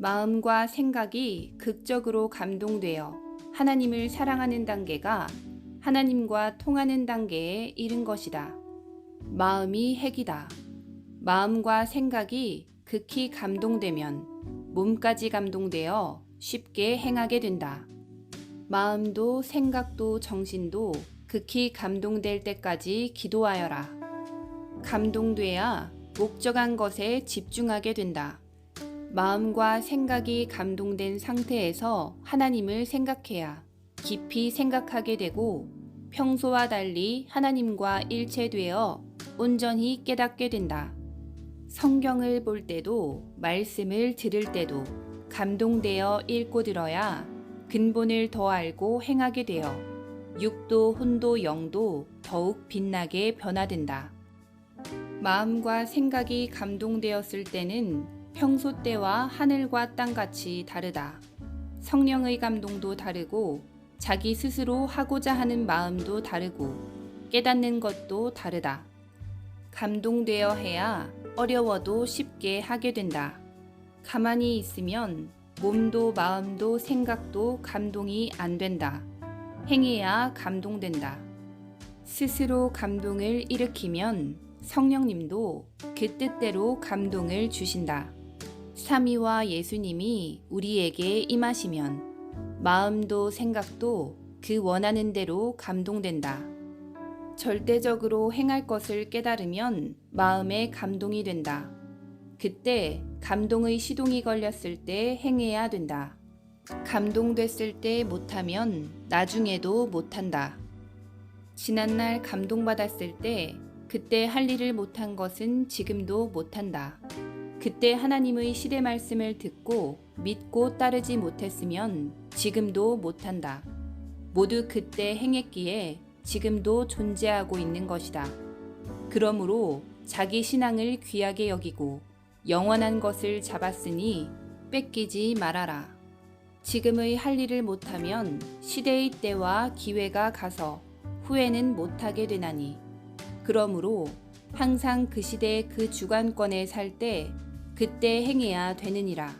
마음과 생각이 극적으로 감동되어 하나님을 사랑하는 단계가 하나님과 통하는 단계에 이른 것이다. 마음이 핵이다. 마음과 생각이 극히 감동되면 몸까지 감동되어 쉽게 행하게 된다. 마음도 생각도 정신도 극히 감동될 때까지 기도하여라. 감동돼야 목적한 것에 집중하게 된다. 마음과 생각이 감동된 상태에서 하나님을 생각해야 깊이 생각하게 되고 평소와 달리 하나님과 일체되어 온전히 깨닫게 된다. 성경을 볼 때도 말씀을 들을 때도 감동되어 읽고 들어야 근본을 더 알고 행하게 되어 육도 혼도 영도 더욱 빛나게 변화된다. 마음과 생각이 감동되었을 때는 평소 때와 하늘과 땅같이 다르다. 성령의 감동도 다르고 자기 스스로 하고자 하는 마음도 다르고 깨닫는 것도 다르다. 감동되어 해야 어려워도 쉽게 하게 된다. 가만히 있으면 몸도 마음도 생각도 감동이 안 된다. 행해야 감동된다. 스스로 감동을 일으키면 성령님도 그 뜻대로 감동을 주신다. 삼위와 예수님이 우리에게 임하시면 마음도 생각도 그 원하는 대로 감동된다. 절대적으로 행할 것을 깨달으면 마음에 감동이 된다. 그때 감동의 시동이 걸렸을 때 행해야 된다. 감동됐을 때 못하면 나중에도 못한다. 지난날 감동받았을 때 그때 할 일을 못한 것은 지금도 못한다. 그때 하나님의 시대 말씀을 듣고 믿고 따르지 못했으면 지금도 못한다. 모두 그때 행했기에 지금도 존재하고 있는 것이다. 그러므로 자기 신앙을 귀하게 여기고 영원한 것을 잡았으니 뺏기지 말아라. 지금의 할 일을 못하면 시대의 때와 기회가 가서 후회는 못하게 되나니 그러므로 항상 그 시대의 그 주관권에 살 때 그때 행해야 되느니라.